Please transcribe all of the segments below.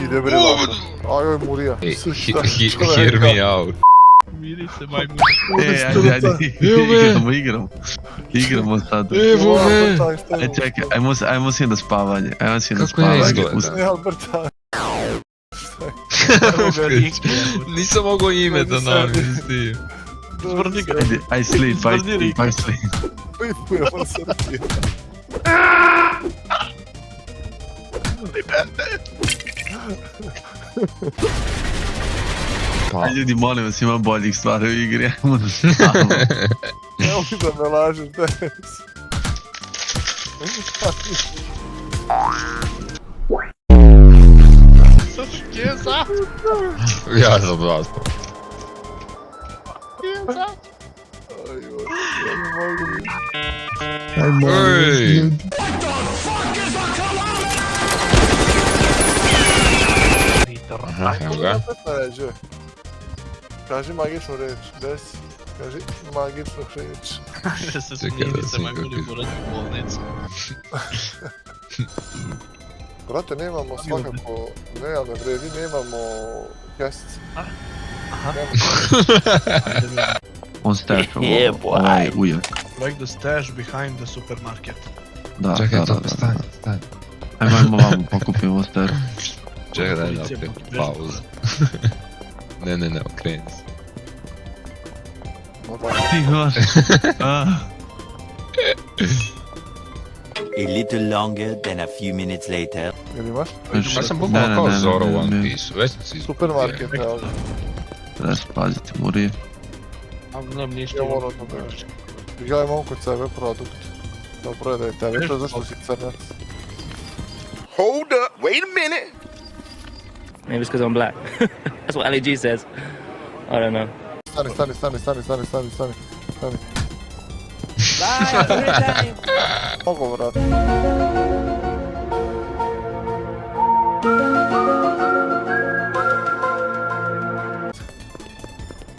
Ide bre lako. Ajoj Murija. Hear me out. Miri se majmun. Ajde, igramo sad. Evo me! Aj čekaj, ajmo si na spavanje, Kako ja izgledam? Ne, Alberta. Nisam mogao ime da namislim. Zvrni ga. Aj sleep, Zvrni Rika. aj sleep. Lipujem vas Srpije. Pa, Aj ljudi, molim vas, ima boljih stvari u igri, ajmo da spavamo. Nemoj da me lažeš, Denis. Kjeza! ja sam vas. Kjeza! Ajoj, ja ne mogu. Aj molim Ej! ljudi. Aha, evo ga. Ređe. Kaži magičnu reč, desi. Kaži magičnu reč. Da se Čekaj smiri da se se majmuni kako- morat u bolnicu. Brate, nemamo svakako, ne, ali ne vredi, nemamo kesice. On stash ovo, Yeah, boy. ovaj ujak. Like the stash behind the supermarket. Da, Čekaj, da, to, da. stani, stani. Ajmo vamo, pokupimo stash. Čekaj, daj Policija opet pokupila. pauzu. Ne, okreni se. No da, Tiho. A little longer than a few minutes later. ili imaš? Ja sam bukvalno kao Zoro u One Piece-u, već sam si Supermarket, evo. Treba se paziti, Murije. A nam ništa Ja imam. moram da kažem. Ja imam kod sebe produkt. Dobro je da je tebe, to zašto si crnac. Hold up, wait a minute. Maybe it's because I'm black. That's what Ali G says. I don't know. Stani. Mogu vrat.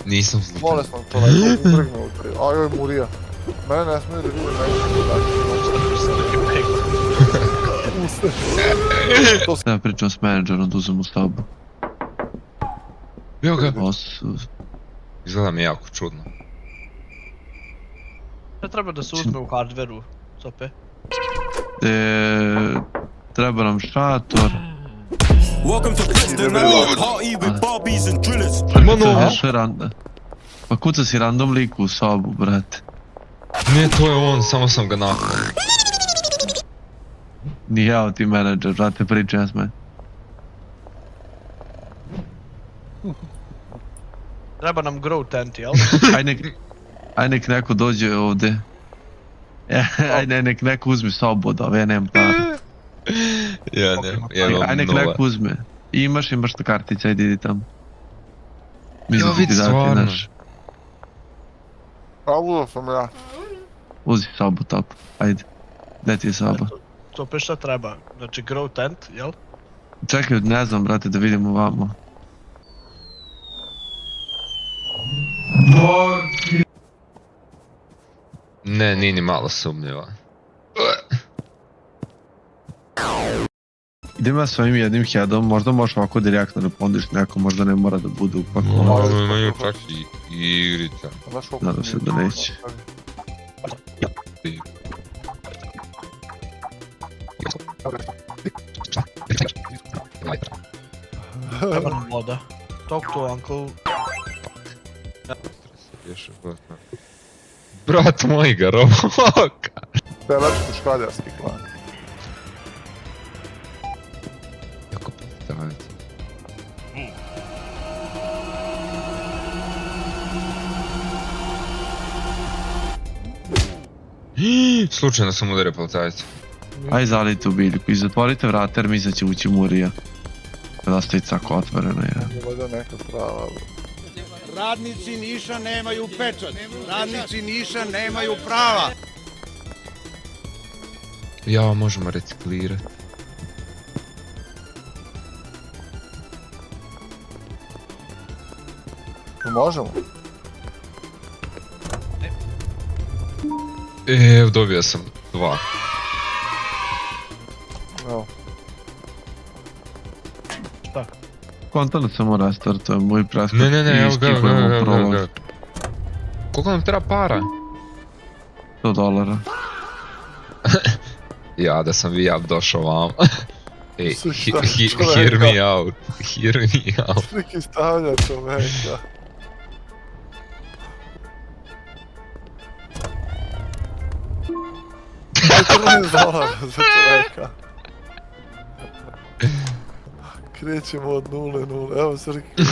Nisam slučan. Mole smo to najbolj utrgnuo. Ajoj Murija. Mene ne smiju da vidim neću. Treba pričam s menadžerom da uzem u sobu. Evo ga. Izgleda mi jako čudno. Ne treba da se uzme u hardveru, Sope. Treba nam šator. Welcome to Preston, I got party with Barbies and drillers. Pa kuca si random liku u sobu, brate. Ne, to je on, samo sam ga nakon. Nije ja ti menadžer, brate, pričam s meni. Treba nam grow tent, jel? Aj nek neko dođe ovdje. Aj nek neko uzme sobu od ove, ja nemam para. Ja imam Aj nek nula. neko uzme. Imaš ta kartica, ajde idi tamo. Mislim vidi, ti dati stvarno. naš. Pravilo sam ja. Uzi sobu top, ajde. Gdje ti je soba? Sope šta treba? Znači grow tent, jel? Čekaj, ne znam, brate, da vidimo vamo. Ne, nije ni malo sumnjiva. Idem ja s ovim jednim headom, možda možeš ovako direktno da pondiš neko, možda ne mora da bude upakovan. Imaju čak i igrica. Nadam se da neće. Treba nam voda. Talk to uncle. Brat moj ga roboka. Pelačko škaljarski klan. Jako predstavljati. Slučajno sam udario policajca. Aj zalite u biljku i zatvorite vrata jer mislim da će ući Murija. Kad ostaje cako otvoreno je. Valjda neka prava. Radnici Niša nemaju pečat. Radnici Niša nemaju prava. Ja, možemo reciklirati. Možemo? Dobio sam 2. Evo. Kontano samo restartujem, moj preskok. Ne, evo ga, ga. Koliko nam treba para? $100. Ja, da sam ja došao vam. Ej, Šta, hear me out. Hear me out. Sliki stavlja čoveka. $14 za čoveka. Krećemo od 0-0, evo Srki.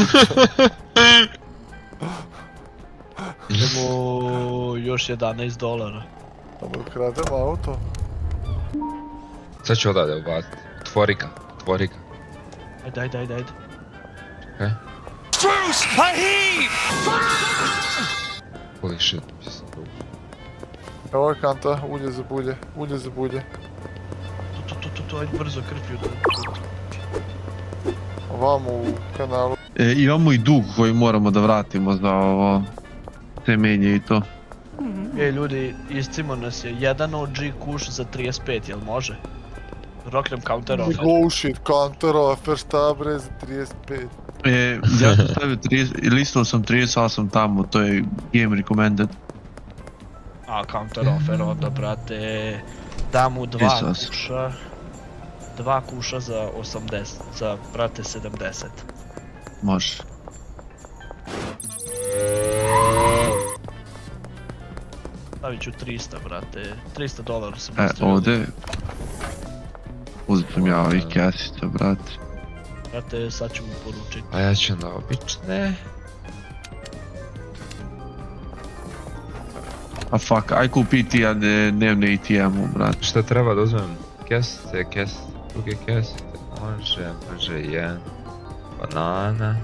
Idemo još $11. Tamo ukrademo auto. Sad ću odavde ubaciti. Tvori ga. Ajde. Okay. Holy shit. Evo je kanta, ulje za bulje. Tu, ajde brzo krpju. Ovamo u kanalu. Imamo i dug koji moramo da vratimo za ovo semenje i to. Ljudi, iscimo nas je jedan OG kuš za 35, jel može? Roknem counter offer. Oh shit, counter offer, šta bre za 35? Ja sam stavio 30, listao sam 38 tamo, to je game recommended. A, counter offer, onda, brate, dam mu dva kuša za 80, za, brate, 70. Može. Stavit ću 300, brate, $300 sam ostavio. Ovdje. Uzmem ja ovih kesica, brate. Brate, sad ću mu poručiti. A ja ću na obične. A fuck, aj kupi ti ja dnevne ATM-u, brate. Šta treba da uzmem? Kesice, druge kesice. Može jedan. Banana.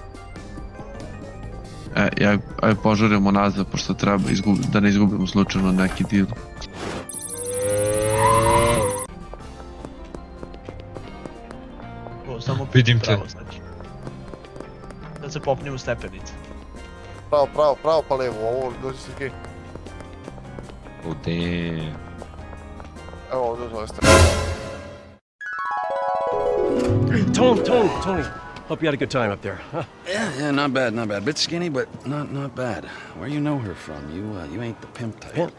Aj požurimo nazad, pošto treba da ne izgubimo slučajno neki deal. Samo vidim te. pravo, znači. Da se popnem u stepenice. Pravo pa levo, ovo dođi se gej. Oh damn. Evo ovdje zove stepenice. Tony. Hope you had a good time up there. Huh? Yeah, not bad. Bit skinny, but not bad. Where you know her from? You ain't the pimp type. Pimp?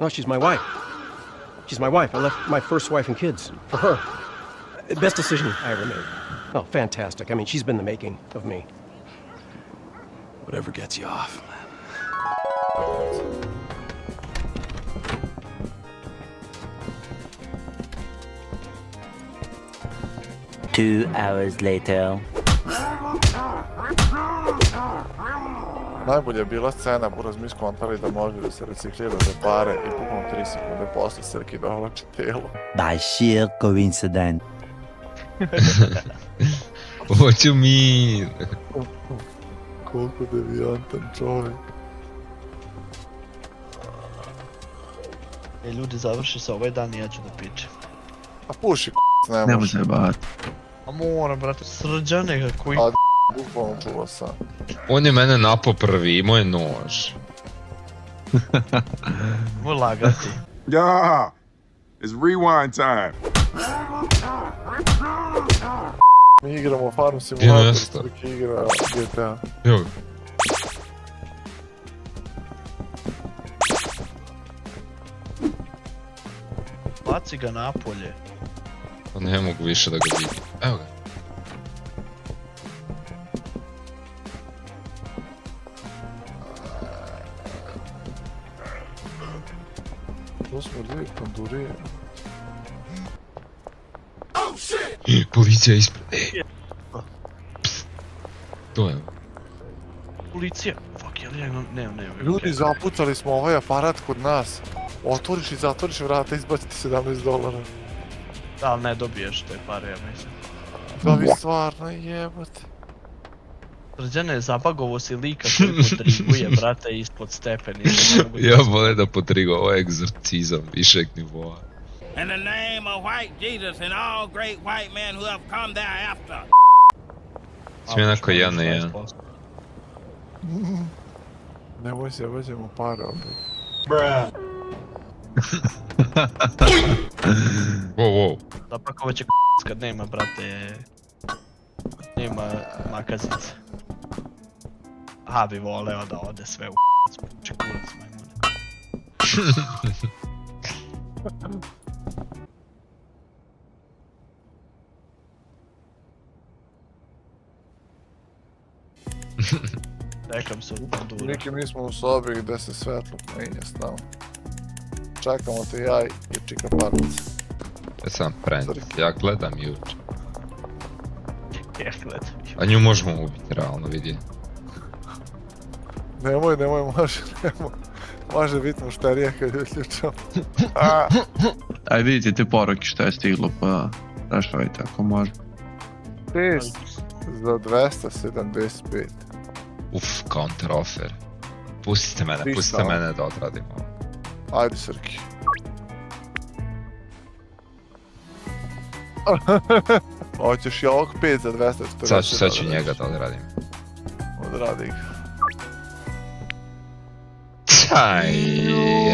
No, she's my wife. I left my first wife and kids for her. Best decision I ever made. Oh, fantastic. I mean, she's been the making of me. Whatever gets you off. 2 hours later. Najbolje je bila scena, buraz mi skontali da može da se reciklira za pare i bukvalno 3 sekunde posle Srki dovlači telo. By sheer coincidence. What you mean? Koliko devijantan čovjek. Ljudi, završi se ovaj dan i ja ću da pičem. A puši ne Nemo može. se bat. A moram, brate, srđane ga koji... A bukvalno čuva sam. On je mene napao prvi, imao je nož. Moj lagati. Yeah, it's rewind time. Mi igramo Farm Simulator, Jeste. Srki igra GTA. Evo ga. Baci ga napolje. Pa ne mogu više da ga vidim. Evo ga. To smo dvije kondurije. Policija ispred. To je. Policija. Fuck, jel ja imam... Ne. Ljudi, zapucali smo ovaj aparat kod nas. Otvoriš i zatvoriš vrata, izbacite $17. Da, ali ne dobiješ te pare, ja mislim. Da vi stvarno jebate. Srđane, zabagovo si lika koji potriguje, brate, ispod stepenica. Ja volim da potrigo ovaj egzorcizam višeg nivoa. In the name of white Jesus and all great white men who have come thereafter. Smije onako 1 na 1. Nemoj se, bađemo pare opet. Wow. Zapakovat će kad nema, brate, nema makazice. A bi voleo da ode sve u puče kurac majmune. Rekam se od pandura. Niki, mi smo u sobi gde se svetlo menja s nama. Čekamo te ja i čika parnica. Ja sam prend, ja gledam juče. Ja gledam. A nju možemo ubiti, realno, vidi. Nemoj, može, nemoj. Može biti mušterija kad je uključao. Aj vidite te poruke što je stiglo, pa rašavajte ako može. Test za 275. Uf, counter offer. Pustite mene da odradim ovo. Ajde, Srki. Hoćeš i ovog 5 za 240. Sad ću njega da odradim. Odradi ga.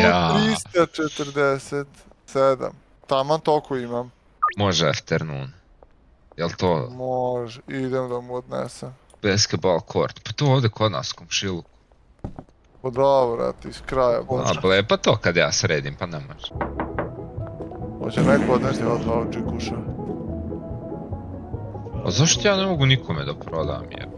Ja. 347. Taman toliko imam. Može afternoon. Jel to Može, idem da mu odnesem. basketball court? Pa to ovdje kod nas, komšilu. Pa dobro, ti iz kraja A bože. ble, pa to kad ja sredim, pa ne može. Hoće neko odnesti od dva džikuša. A zašto ja ne mogu nikome da prodam jer?